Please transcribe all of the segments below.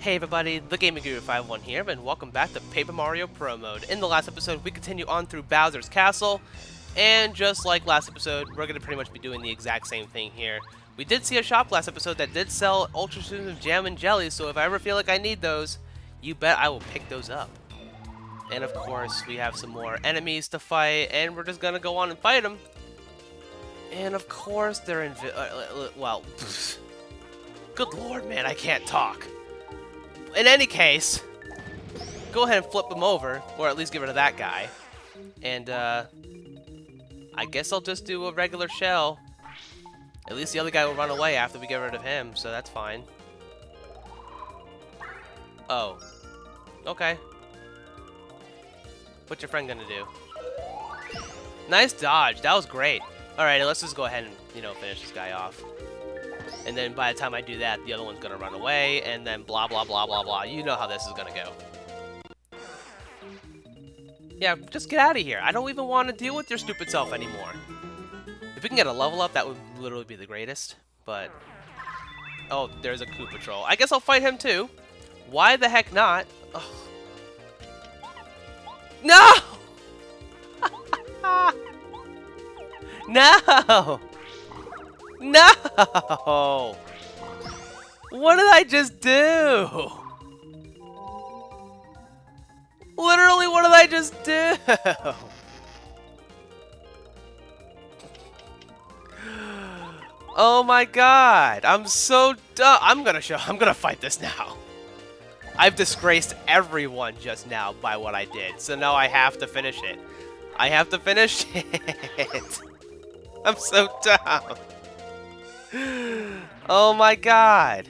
Hey everybody, the Gaming Guru 51 here, and welcome back to Paper Mario Pro Mode. In the last episode, we continue on through Bowser's Castle, and just like last episode, we're going to pretty much be doing the exact same thing here. We did see a shop last episode that did sell Ultra Smooth Jam and Jelly, so if I ever feel like I need those, you bet I will pick those up. And of course, we have some more enemies to fight, and we're just going to go on and fight them. And of course, they're well, good lord, man, I can't talk. In any case, go ahead and flip him over, or at least get rid of that guy. And, I guess I'll just do a regular shell. At least the other guy will run away after we get rid of him, so that's fine. Oh. Okay. What's your friend gonna do? Nice dodge, that was great. Alright, let's just go ahead and, finish this guy off. And then by the time I do that, the other one's gonna run away, and then blah blah blah blah blah. You know how this is gonna go. Yeah, just get out of here. I don't even want to deal with your stupid self anymore. If we can get a level up, that would literally be the greatest. But oh, there's a Koopa Patrol. I guess I'll fight him too. Why the heck not? Ugh. No! No! No! What did I just do? Literally, what did I just do? Oh my god, I'm so dumb. I'm gonna fight this now. I've disgraced everyone just now by what I did, so now I have to finish it. I have to finish it. I'm so dumb. Oh my god.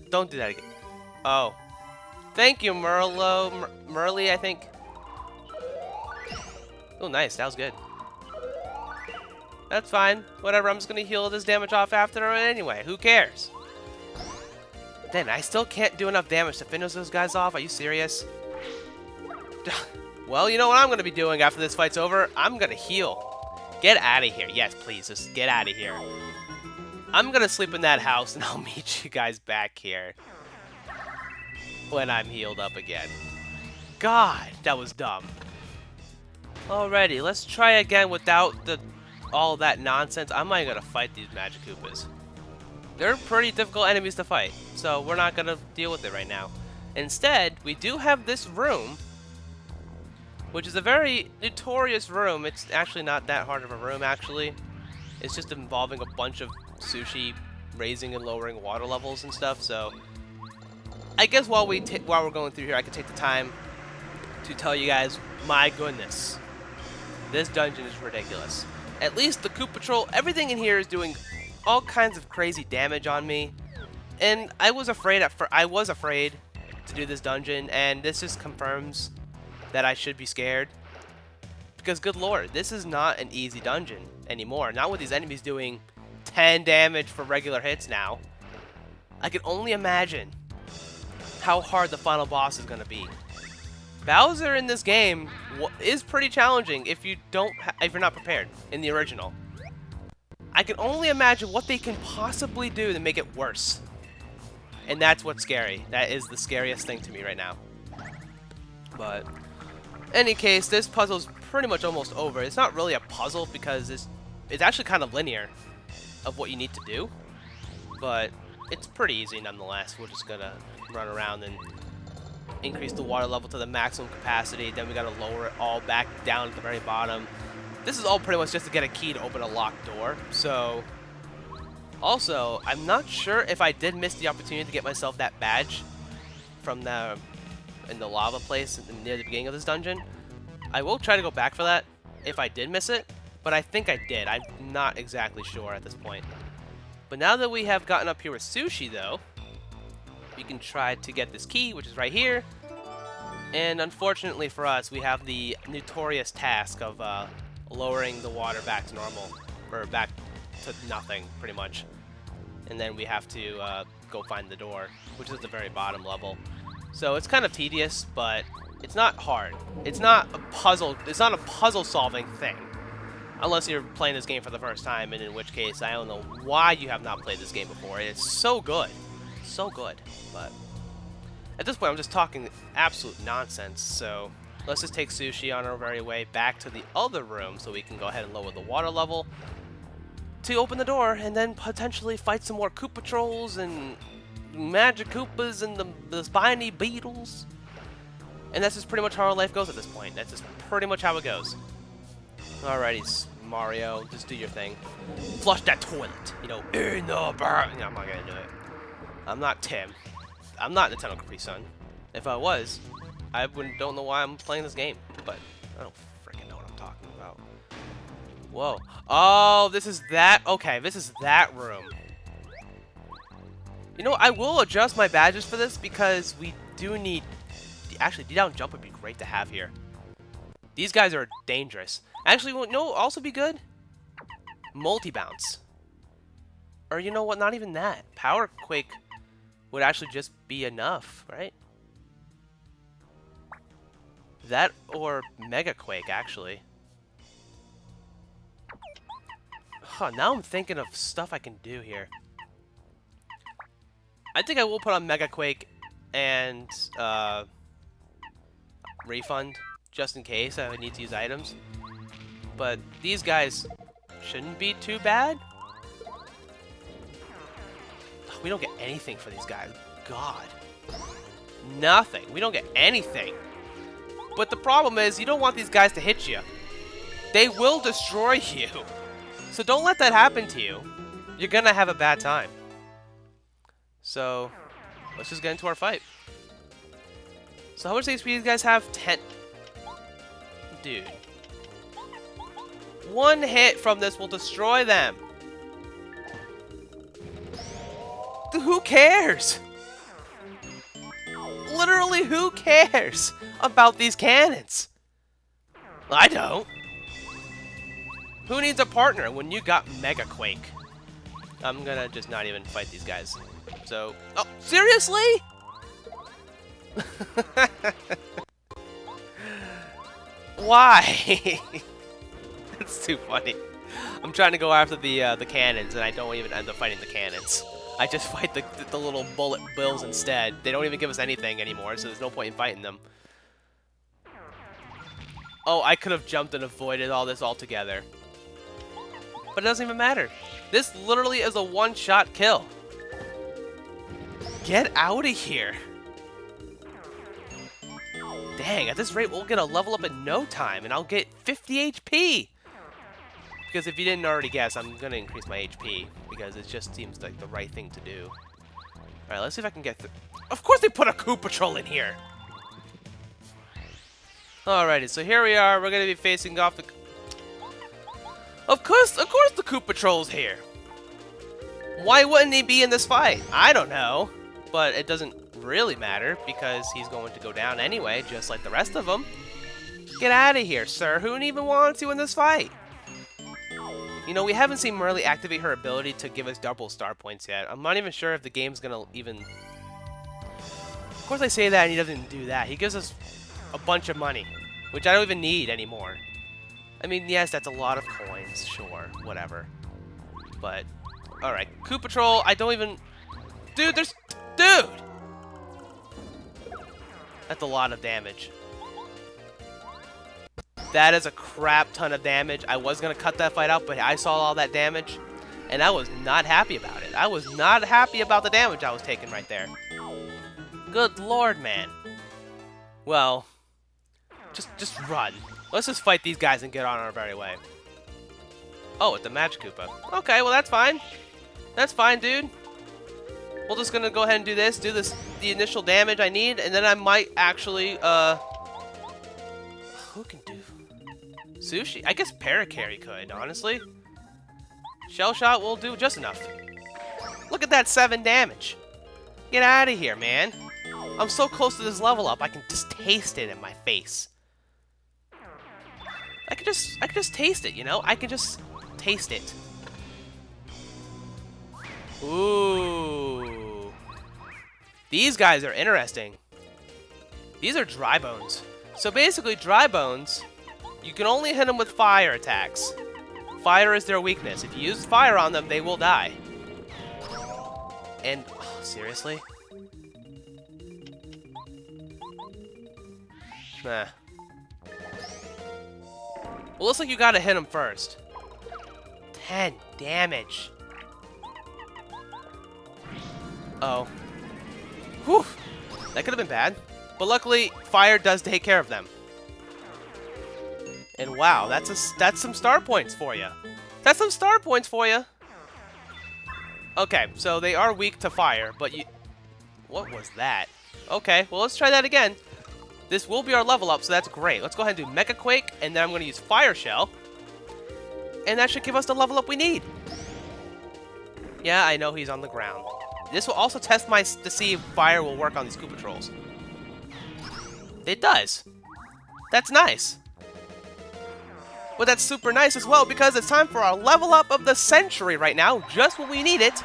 Don't do that again. Oh. Thank you, Merly, I think. Oh, nice. That was good. That's fine. Whatever. I'm just going to heal this damage off after anyway. Who cares? Then I still can't do enough damage to finish those guys off. Are you serious? Well, you know what I'm going to be doing after this fight's over? I'm going to heal. Get out of here. Yes, please. Just get out of here. I'm gonna sleep in that house, and I'll meet you guys back here when I'm healed up again. God, that was dumb. Alrighty, let's try again without all that nonsense. I'm not gonna fight these Magic Koopas. They're pretty difficult enemies to fight, so we're not gonna deal with it right now. Instead, we do have this room, which is a very notorious room. It's actually not that hard of a room, actually. It's just involving a bunch of sushi raising and lowering water levels and stuff. So I guess while we're going through here, I can take the time to tell you guys, my goodness, this dungeon is ridiculous. At least the Koopa Patrol, everything in here is doing all kinds of crazy damage on me, and I was afraid to do this dungeon, and this just confirms that I should be scared. Because good lord, this is not an easy dungeon anymore. Not with these enemies doing 10 damage for regular hits now. I can only imagine how hard the final boss is going to be. Bowser in this game is pretty challenging if you're not prepared in the original. I can only imagine what they can possibly do to make it worse. And that's what's scary. That is the scariest thing to me right now. But any case, this puzzle's pretty much almost over. It's not really a puzzle because it's actually kind of linear of what you need to do, but it's pretty easy nonetheless. We're just gonna run around and increase the water level to the maximum capacity, then we gotta lower it all back down at the very bottom. This is all pretty much just to get a key to open a locked door. So also, I'm not sure if I did miss the opportunity to get myself that badge from in the lava place near the beginning of this dungeon. I will try to go back for that if I did miss it, but I think I did. I'm not exactly sure at this point. But now that we have gotten up here with Sushi, though, we can try to get this key, which is right here. And unfortunately for us, we have the notorious task of lowering the water back to normal, or back to nothing, pretty much. And then we have to go find the door, which is at the very bottom level. So it's kind of tedious, but it's not hard. It's not a puzzle. It's not a puzzle-solving thing. Unless you're playing this game for the first time, and in which case, I don't know why you have not played this game before. It's so good. So good. But At this point, I'm just talking absolute nonsense, so let's just take Sushi on our very way back to the other room so we can go ahead and lower the water level to open the door and then potentially fight some more Koopa Trolls and Magic Koopas and the spiny beetles. And that's just pretty much how our life goes at this point. That's just pretty much how it goes. Alrighty, Mario, just do your thing. Flush that toilet, you know, in the bar. No, I'm not gonna do it. I'm not Tim. I'm not Nintendo Capri Sun. If I was, I don't know why I'm playing this game. But I don't freaking know what I'm talking about. Whoa. Oh, this is that. Okay, this is that room. You know, I will adjust my badges for this because we do need... Actually, D-down jump would be great to have here. These guys are dangerous. Actually, no, also be good. Multi-bounce. Or you know what, not even that. Power Quake would actually just be enough, right? That or Mega Quake, actually. Huh, now I'm thinking of stuff I can do here. I think I will put on Mega Quake and Refund, just in case I need to use items. But these guys shouldn't be too bad. We don't get anything for these guys. God. Nothing. We don't get anything. But the problem is, you don't want these guys to hit you. They will destroy you. So don't let that happen to you. You're gonna have a bad time. So, let's just get into our fight. So how much HP do you guys have? 10. Dude. One hit from this will destroy them. Who cares? Literally, who cares about these cannons? I don't. Who needs a partner when you got Mega Quake? I'm gonna just not even fight these guys. So, oh, seriously? Why? That's too funny. I'm trying to go after the cannons, and I don't even end up fighting the cannons. I just fight the little bullet bills instead. They don't even give us anything anymore, so there's no point in fighting them. Oh, I could have jumped and avoided all this altogether. But it doesn't even matter. This literally is a one-shot kill. Get out of here. Dang, at this rate, we'll get a level up in no time, and I'll get 50 HP. Because if you didn't already guess, I'm going to increase my HP, because it just seems like the right thing to do. Alright, let's see if I can get through. Of course they put a Koopa Troll in here! Alrighty, so here we are. We're going to be facing off the... Of course the Koopa Troll's here! Why wouldn't he be in this fight? I don't know. But it doesn't really matter, because he's going to go down anyway, just like the rest of them. Get out of here, sir. Who even wants you in this fight? You know, we haven't seen Merly activate her ability to give us double star points yet. I'm not even sure if the game's gonna even... Of course I say that and he doesn't do that. He gives us a bunch of money, which I don't even need anymore. I mean, yes, that's a lot of coins, sure, whatever. But, alright. Koopa Troll, I don't even... Dude, there's... Dude! That's a lot of damage. That is a crap ton of damage. I was going to cut that fight out, but I saw all that damage, and I was not happy about it. I was not happy about the damage I was taking right there. Good lord, man. Well, just run. Let's just fight these guys and get on our merry way. Oh, with the Magic Koopa. Okay, well, that's fine. That's fine, dude. We're just going to go ahead and do this, the initial damage I need, and then I might actually, who can do... Sushi? I guess Paracarry could, honestly. Shell Shot will do just enough. Look at that 7 damage. Get out of here, man. I'm so close to this level up, I can just taste it in my face. I can just taste it, you know? I can just taste it. Ooh. These guys are interesting. These are Dry Bones. So basically, Dry Bones, you can only hit them with fire attacks. Fire is their weakness. If you use fire on them, they will die. And, oh, seriously? Nah. Well, looks like you gotta hit him first. 10 damage. Oh. Whew. That could have been bad. But luckily, fire does take care of them. And wow, that's some star points for you. That's some star points for you. Okay, so they are weak to fire, but you... What was that? Okay, well, let's try that again. This will be our level up, so that's great. Let's go ahead and do Mecha Quake, and then I'm going to use Fire Shell. And that should give us the level up we need. Yeah, I know he's on the ground. This will also test to see if fire will work on these Koopa Trolls. It does. That's nice. But that's super nice as well, because it's time for our level up of the century right now. Just when we need it.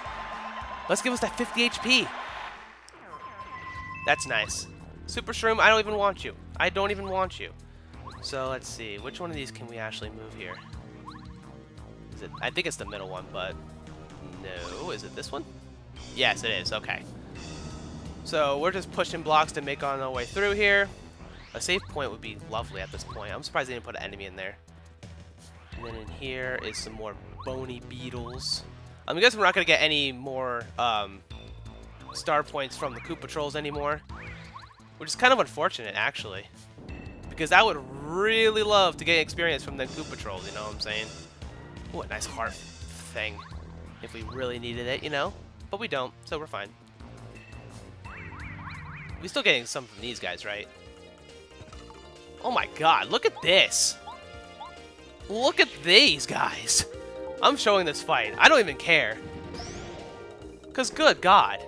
Let's give us that 50 HP. That's nice. Super Shroom, I don't even want you. I don't even want you. So let's see. Which one of these can we actually move here? Is it? I think it's the middle one, but no. Is it this one? Yes, it is. Okay. So we're just pushing blocks to make on our way through here. A save point would be lovely at this point. I'm surprised they didn't put an enemy in there. And then in here is some more bony beetles. I guess we're not going to get any more star points from the Koopa Trolls anymore. Which is kind of unfortunate, actually. Because I would really love to get experience from the Koopa Trolls, you know what I'm saying? Ooh, a nice heart thing. If we really needed it, you know? But we don't, so we're fine. We're still getting some from these guys, right? Oh my god, look at this! Look at these guys! I'm showing this fight. I don't even care. Because good god.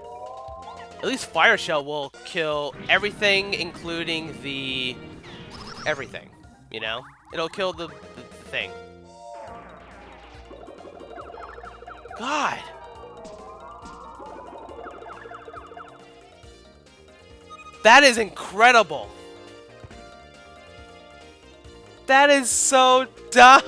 At least Fire Shell will kill everything, including the... everything. You know? It'll kill the thing. God! That is incredible! That is so dumb!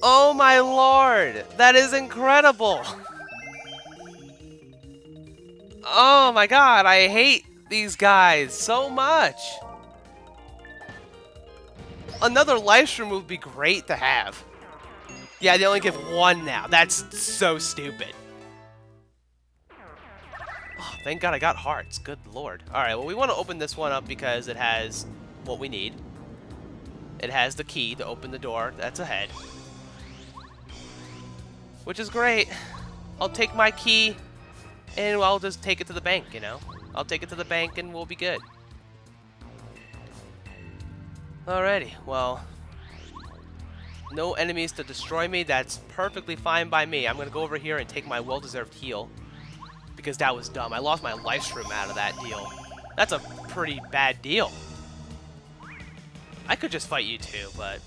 Oh my lord! That is incredible! Oh my god, I hate these guys so much! Another live stream would be great to have. Yeah, they only give one now. That's so stupid. Oh, thank god I got hearts. Good lord. Alright, well, we want to open this one up because it has what we need. It has the key to open the door that's ahead. Which is great. I'll take my key and I'll just take it to the bank, you know? I'll take it to the bank and we'll be good. Alrighty, well, no enemies to destroy me. That's perfectly fine by me. I'm going to go over here and take my well-deserved heal. Because that was dumb. I lost my life stream out of that deal. That's a pretty bad deal. I could just fight you too, but...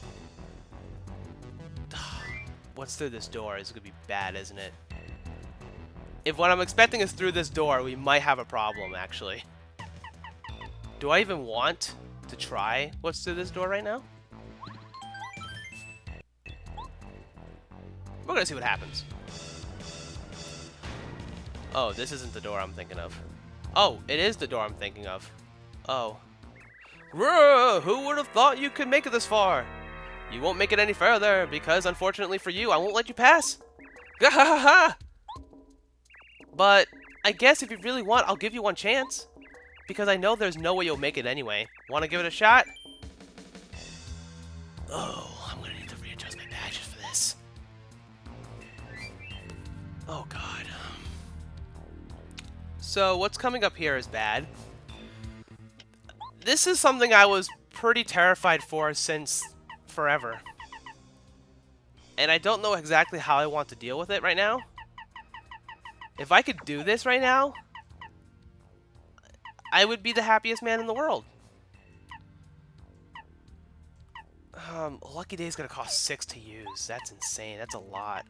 what's through this door is going to be bad, isn't it? If what I'm expecting is through this door, we might have a problem, actually. Do I even want to try what's through this door right now? We're going to see what happens. Oh, this isn't the door I'm thinking of. Oh, it is the door I'm thinking of. Oh. Who would have thought you could make it this far? You won't make it any further, because unfortunately for you, I won't let you pass. Gahaha! But I guess if you really want, I'll give you one chance. Because I know there's no way you'll make it anyway. Want to give it a shot? Oh, I'm going to need to readjust my badges for this. Oh, God. So, what's coming up here is bad. This is something I was pretty terrified for since forever. And I don't know exactly how I want to deal with it right now. If I could do this right now, I would be the happiest man in the world. Lucky Day is going to cost 6 to use. That's insane. That's a lot.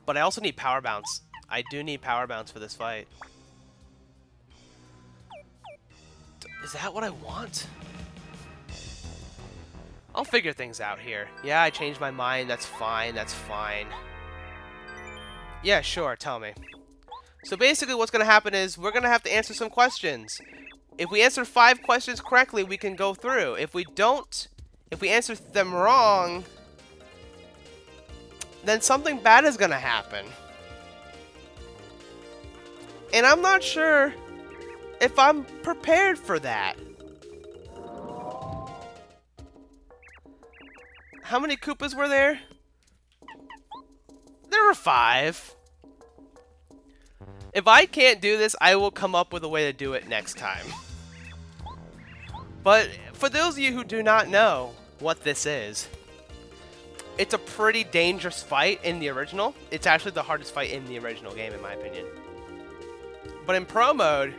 But I also need Power Bounce. I do need Power Bounce for this fight. Is that what I want? I'll figure things out here. Yeah, I changed my mind. That's fine. That's fine. Yeah, sure. Tell me. So basically what's going to happen is we're going to have to answer some questions. If we answer 5 questions correctly, we can go through. If we don't, if we answer them wrong, then something bad is going to happen. And I'm not sure if I'm prepared for that. How many Koopas were there? There were 5. If I can't do this, I will come up with a way to do it next time. But for those of you who do not know what this is, it's a pretty dangerous fight in the original. It's actually the hardest fight in the original game, in my opinion. But in Pro Mode,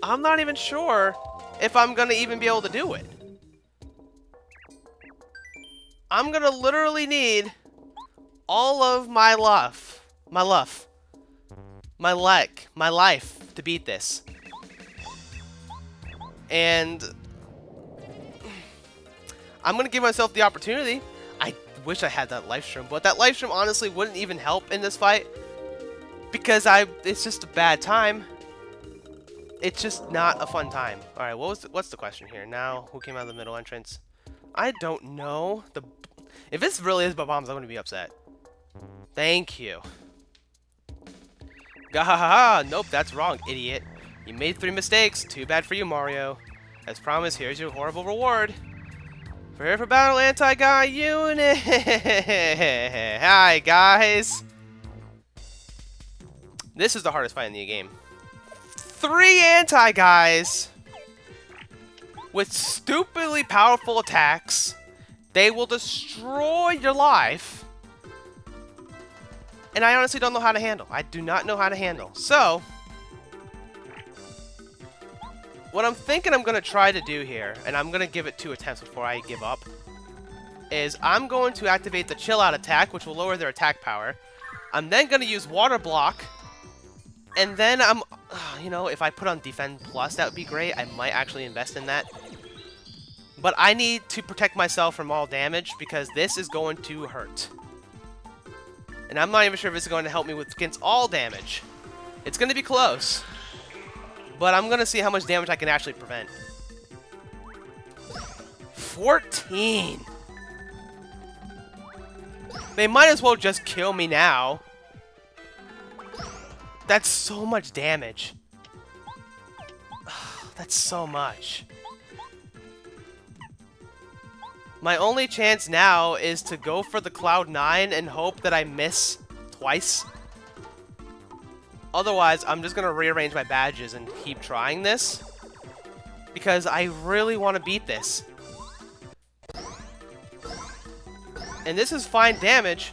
I'm not even sure if I'm going to even be able to do it. I'm going to literally need all of my life to beat this. And I'm going to give myself the opportunity. I wish I had that live stream, but that live stream honestly wouldn't even help in this fight because it's just a bad time. It's just not a fun time. All right, what's the question here? Now, who came out of the middle entrance? I don't know. If this really is bombs, I'm going to be upset. Thank you. Gahaha! Nope, that's wrong, idiot. You made 3 mistakes. Too bad for you, Mario. As promised, here's your horrible reward. Prepare for battle, anti-guy unit! Hi, guys! This is the hardest fight in the game. 3 anti-guys with stupidly powerful attacks. They will destroy your life. And I honestly don't know how to handle. I do not know how to handle. So, what I'm thinking I'm going to try to do here, and I'm going to give it 2 attempts before I give up, is I'm going to activate the Chill Out attack, which will lower their attack power. I'm then going to use Water Block, and then you know, if I put on Defend Plus, that would be great. I might actually invest in that. But I need to protect myself from all damage, because this is going to hurt. And I'm not even sure if it's going to help me against all damage. It's going to be close. But I'm going to see how much damage I can actually prevent. 14! They might as well just kill me now. That's so much damage. That's so much. My only chance now is to go for the Cloud 9 and hope that I miss twice. Otherwise, I'm just going to rearrange my badges and keep trying this. Because I really want to beat this. And this is fine damage.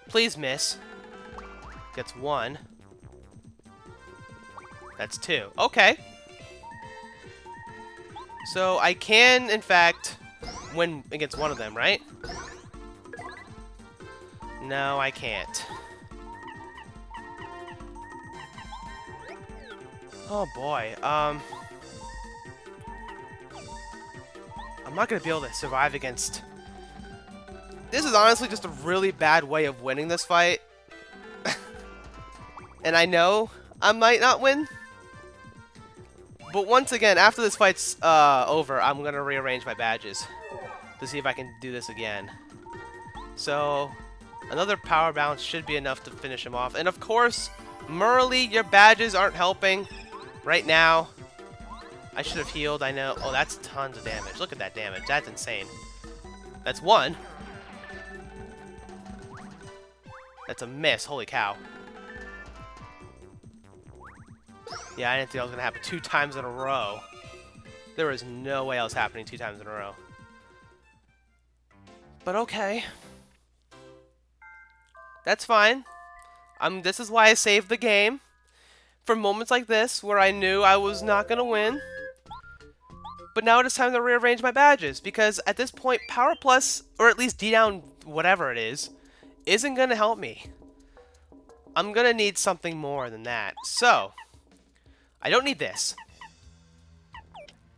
Please miss. Gets 1. That's 2. Okay. So I can, in fact, win against one of them, right? No, I can't. Oh boy. I'm not gonna be able to survive against. This is honestly just a really bad way of winning this fight. And I know I might not win. But once again, after this fight's over, I'm going to rearrange my badges to see if I can do this again. So, another power bounce should be enough to finish him off. And of course, Merly, your badges aren't helping right now. I should have healed, I know. Oh, that's tons of damage. Look at that damage. That's insane. That's 1. That's a miss. Holy cow. Yeah, I didn't think that was going to happen 2 times in a row. There was no way else happening 2 times in a row. But okay. That's fine. This is why I saved the game. For moments like this, where I knew I was not going to win. But now it is time to rearrange my badges. Because at this point, Power Plus, or at least D-Down, whatever it is, isn't going to help me. I'm going to need something more than that. So, I don't need this.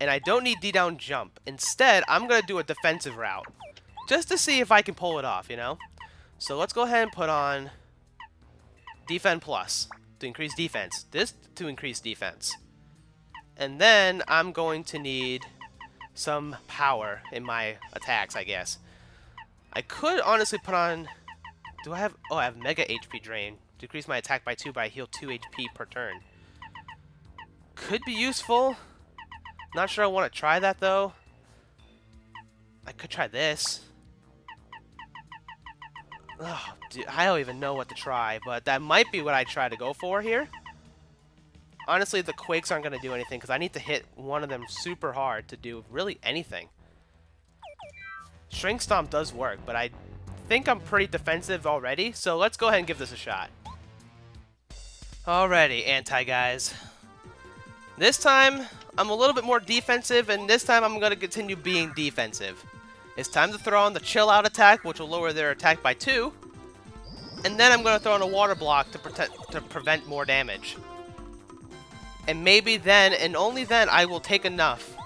And I don't need D-Down Jump. Instead, I'm going to do a defensive route. Just to see if I can pull it off, you know? So let's go ahead and put on defend plus to increase defense. This to increase defense. And then I'm going to need some power in my attacks, I guess. I could honestly put on... Do I have... Oh, I have Mega HP Drain. Decrease my attack by 2, but I heal 2 HP per turn. Could be useful. Not sure I want to try that, though. I could try this. Oh, dude, I don't even know what to try, but that might be what I try to go for here. Honestly, the Quakes aren't going to do anything, because I need to hit one of them super hard to do really anything. Shrink Stomp does work, but I think I'm pretty defensive already, so let's go ahead and give this a shot. Alrighty, anti-guys. This time, I'm a little bit more defensive, and this time I'm going to continue being defensive. It's time to throw on the Chill Out attack, which will lower their attack by 2. And then I'm going to throw on a Water Block to prevent more damage. And maybe then, and only then, I will take enough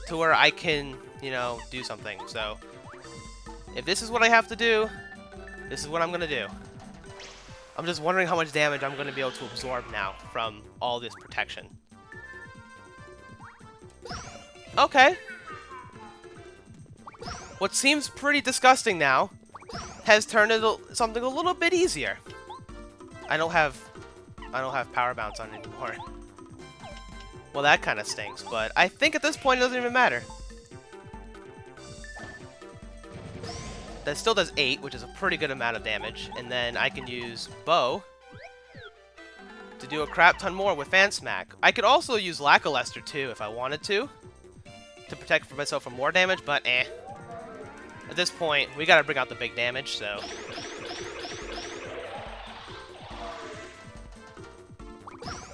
to where I can, you know, do something. So, if this is what I have to do, this is what I'm going to do. I'm just wondering how much damage I'm going to be able to absorb now from all this protection. Okay. What seems pretty disgusting now has turned into something a little bit easier. I don't have power bounce on anymore. Well, that kind of stinks, but I think at this point it doesn't even matter. That still does 8, which is a pretty good amount of damage, and then I can use Bow to do a crap ton more with Fan Smack. I could also use Lackluster too if I wanted to protect myself from more damage, but eh. At this point, we gotta bring out the big damage, so...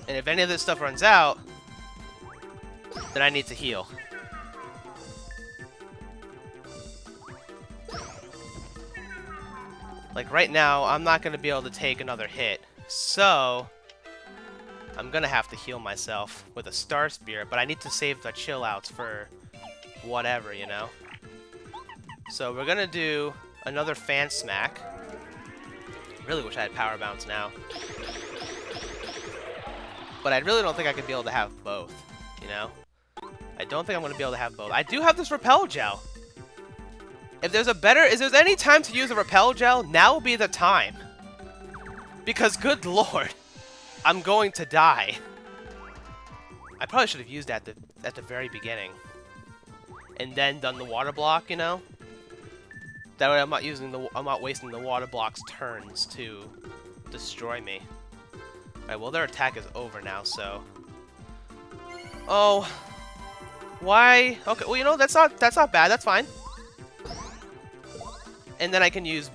And if any of this stuff runs out, then I need to heal. Like right now, I'm not gonna be able to take another hit, so... I'm gonna have to heal myself with a Star Spear, but I need to save the Chill Outs for whatever, you know? So we're gonna do another Fan Smack. Really wish I had Power Bounce now. But I really don't think I could be able to have both, you know? I don't think I'm gonna be able to have both. I do have this Repel Gel. If there's any time to use a Repel Gel, now will be the time. Because good lord, I'm going to die. I probably should have used that at the very beginning. And then done the Water Block, you know? That way I'm not wasting the Water Block's turns to destroy me. Alright, well their attack is over now, so... Oh. Why? Okay, well you know, that's not bad, that's fine. And then I can use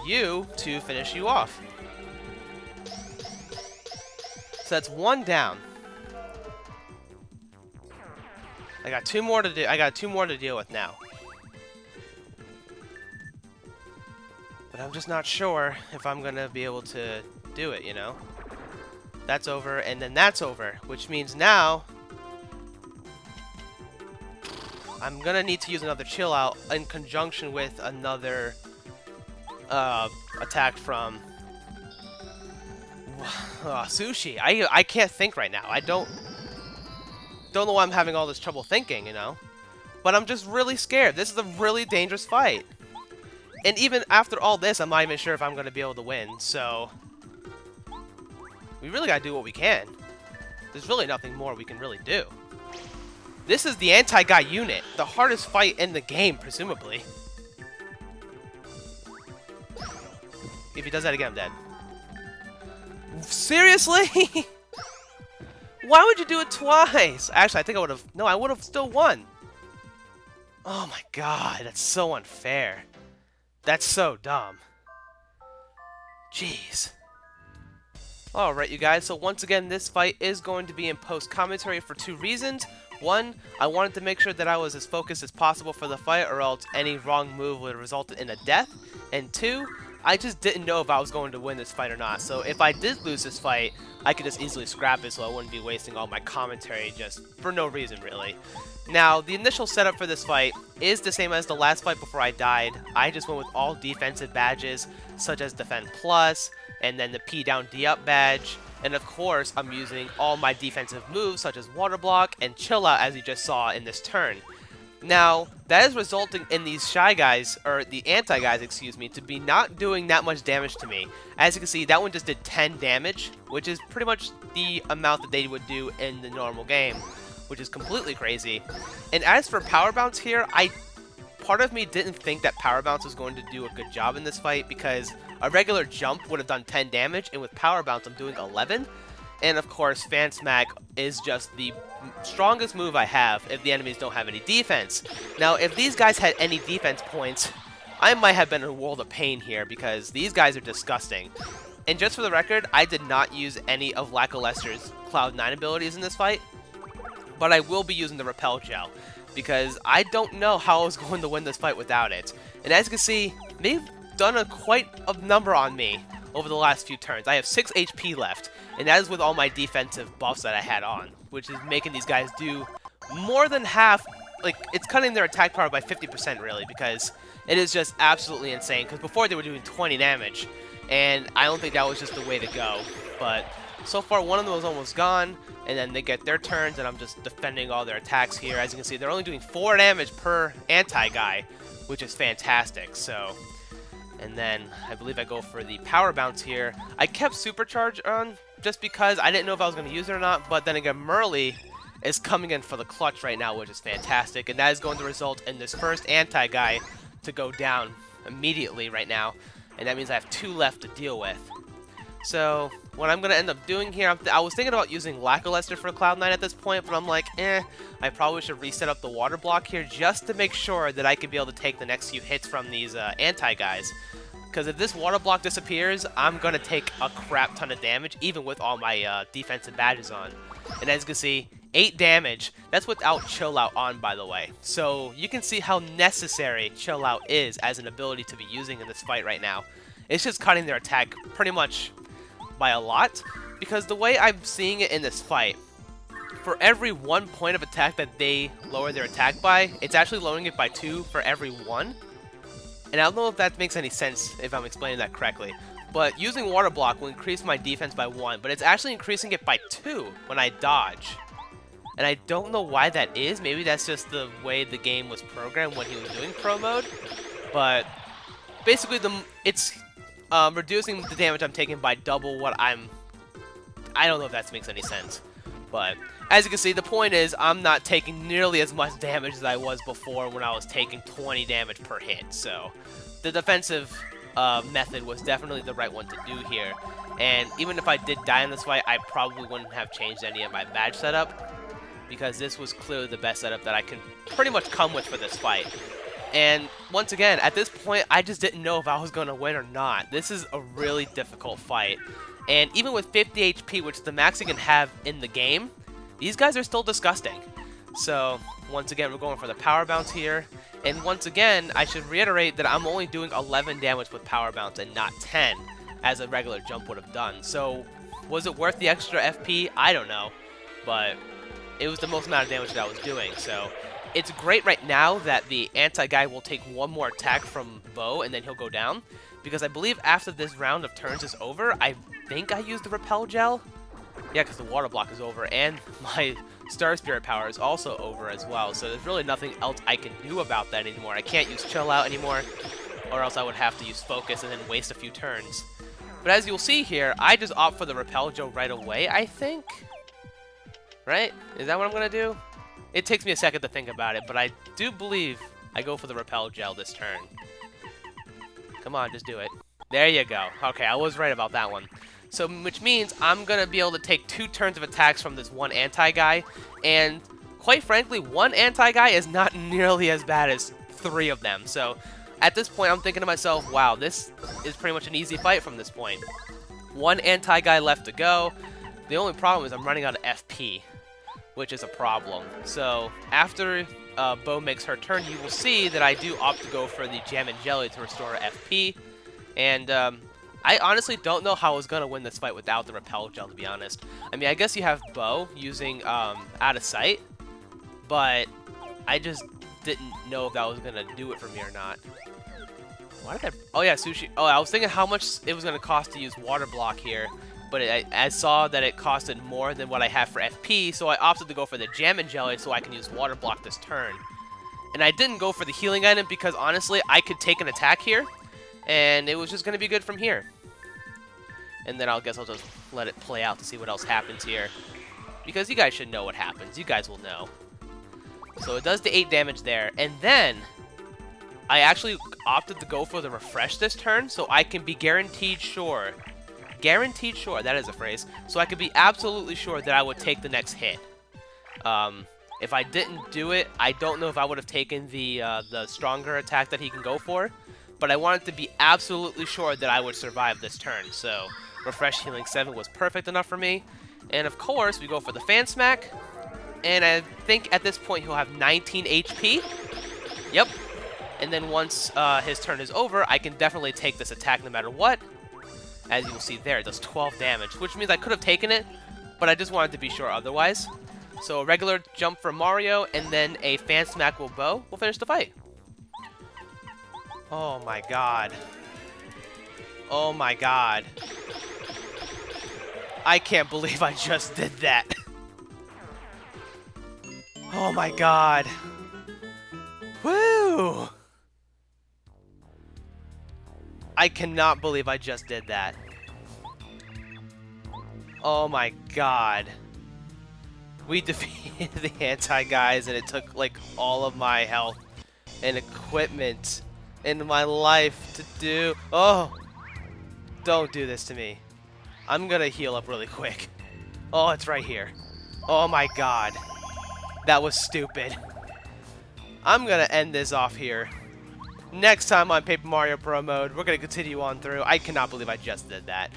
you to finish you off. So that's 1 down. I got 2 more to do. I got 2 more to deal with now. But I'm just not sure if I'm gonna be able to do it, you know? That's over, and then that's over, which means now I'm gonna need to use another Chill Out in conjunction with another attack from Sushi. I can't think right now. I don't know why I'm having all this trouble thinking, you know? But I'm just really scared. This is a really dangerous fight. And even after all this, I'm not even sure if I'm going to be able to win, so... We really gotta do what we can. There's really nothing more we can really do. This is the anti-guy unit. The hardest fight in the game, presumably. If he does that again, I'm dead. Seriously? Why would you do it twice? Actually, I think I would have... No, I would have still won. Oh my god, that's so unfair. That's so dumb. Jeez. Alright, you guys, so once again, this fight is going to be in post-commentary for 2 reasons. 1, I wanted to make sure that I was as focused as possible for the fight, or else any wrong move would have resulted in a death. And 2, I just didn't know if I was going to win this fight or not. So if I did lose this fight, I could just easily scrap it so I wouldn't be wasting all my commentary just for no reason, really. Now, the initial setup for this fight is the same as the last fight before I died. I just went with all defensive badges, such as Defend Plus, and then the P down D up badge. And of course, I'm using all my defensive moves, such as Water Block and Chill Out, as you just saw in this turn. Now, that is resulting in these Shy Guys, or the Anti-Guys, excuse me, to be not doing that much damage to me. As you can see, that one just did 10 damage, which is pretty much the amount that they would do in the normal game, which is completely crazy. And as for Power Bounce here, part of me didn't think that Power Bounce was going to do a good job in this fight, because a regular jump would have done 10 damage, and with Power Bounce I'm doing 11. And of course, Fan Smack is just the strongest move I have if the enemies don't have any defense. Now, if these guys had any defense points, I might have been in a world of pain here, because these guys are disgusting. And just for the record, I did not use any of Lackluster's Cloud 9 abilities in this fight, but I will be using the Repel Gel, because I don't know how I was going to win this fight without it. And as you can see, they've done quite a number on me over the last few turns. I have 6 HP left, and that is with all my defensive buffs that I had on, which is making these guys do more than half. Like, it's cutting their attack power by 50% really, because it is just absolutely insane, because before they were doing 20 damage, and I don't think that was just the way to go. But so far, one of them was almost gone, and then they get their turns, and I'm just defending all their attacks here. As you can see, they're only doing 4 damage per anti-guy, which is fantastic. So, and then I believe I go for the Power Bounce here. I kept Supercharge on just because I didn't know if I was going to use it or not, but then again, Murley is coming in for the clutch right now, which is fantastic, and that is going to result in this first anti-guy to go down immediately right now, and that means I have 2 left to deal with. So what I'm going to end up doing here, I was thinking about using Lackluster for Cloud9 at this point, but I'm like, I probably should reset up the water block here just to make sure that I can be able to take the next few hits from these anti-guys. Because if this water block disappears, I'm going to take a crap ton of damage, even with all my defensive badges on. And as you can see, 8 damage. That's without Chill Out on, by the way. So you can see how necessary Chill Out is as an ability to be using in this fight right now. It's just cutting their attack pretty much by a lot, because the way I'm seeing it in this fight, for every 1 point of attack that they lower their attack by, it's actually lowering it by 2 for every 1. And I don't know if that makes any sense, if I'm explaining that correctly. But using Water Block will increase my defense by 1, but it's actually increasing it by 2 when I dodge. And I don't know why that is. Maybe that's just the way the game was programmed when he was doing Pro Mode. But basically, it's reducing the damage I'm taking by double what I don't know if that makes any sense. But as you can see, the point is I'm not taking nearly as much damage as I was before when I was taking 20 damage per hit. So the defensive method was definitely the right one to do here. And even if I did die in this fight, I probably wouldn't have changed any of my badge setup, because this was clearly the best setup that I could pretty much come with for this fight. And once again, at this point, I just didn't know if I was going to win or not. This is a really difficult fight. And even with 50 HP, which is the max you can have in the game, these guys are still disgusting. So, once again, we're going for the Power Bounce here. And once again, I should reiterate that I'm only doing 11 damage with Power Bounce and not 10, as a regular jump would have done. So, was it worth the extra FP? I don't know. But it was the most amount of damage that I was doing. So, it's great right now that the anti-guy will take 1 more attack from Bo, and then he'll go down. Because I believe after this round of turns is over, I think I used the Repel Gel. Yeah, because the Water Block is over, and my Star Spirit power is also over as well. So there's really nothing else I can do about that anymore. I can't use Chill Out anymore, or else I would have to use Focus and then waste a few turns. But as you'll see here, I just opt for the Repel Gel right away, I think. Right? Is that what I'm going to do? It takes me a second to think about it, but I do believe I go for the Repel Gel this turn. Come on, just do it. There you go. Okay, I was right about that one. So, which means I'm going to be able to take 2 turns of attacks from this one anti-guy. And, quite frankly, one anti-guy is not nearly as bad as 3 of them. So, at this point, I'm thinking to myself, wow, this is pretty much an easy fight from this point. 1 anti-guy left to go. The only problem is I'm running out of FP, which is a problem. So, after Bo makes her turn, you will see that I do opt to go for the Jam and Jelly to restore FP. And I honestly don't know how I was going to win this fight without the repel gel, to be honest. I mean, I guess you have Bo using out of sight, but I just didn't know if that was going to do it for me or not. Why did I... Oh, yeah, Sushi. Oh, I was thinking how much it was going to cost to use Water Block here, but I saw that it costed more than what I have for FP, so I opted to go for the Jam and Jelly so I can use Water Block this turn. And I didn't go for the healing item because, honestly, I could take an attack here, and it was just going to be good from here. And then I guess I'll just let it play out to see what else happens here. Because you guys should know what happens. You guys will know. So it does the 8 damage there. And then I actually opted to go for the refresh this turn so I can be guaranteed sure. Guaranteed sure, that is a phrase. So I could be absolutely sure that I would take the next hit. If I didn't do it, I don't know if I would have taken the stronger attack that he can go for. But I wanted to be absolutely sure that I would survive this turn. So Refresh Healing 7 was perfect enough for me. And of course, we go for the Fan Smack. And I think at this point he'll have 19 HP. Yep. And then once his turn is over, I can definitely take this attack no matter what. As you will see there, it does 12 damage, which means I could have taken it, but I just wanted to be sure otherwise. So a regular jump for Mario, and then a Fan Smack will Bo. We'll finish the fight. Oh my god. Oh my god. I can't believe I just did that. Oh my god. Woo! I cannot believe I just did that. Oh my god. We defeated the anti-guys and it took like all of my health and equipment in my life to do. Oh! Don't do this to me. I'm gonna heal up really quick. Oh, it's right here. Oh my god. That was stupid. I'm gonna end this off here. Next time on Paper Mario Pro Mode, we're gonna continue on through. I cannot believe I just did that.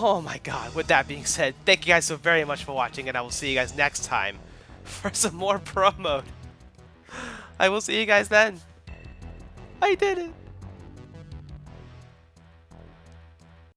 Oh my god. With that being said, thank you guys so very much for watching, and I will see you guys next time for some more Pro Mode. I will see you guys then. I did it.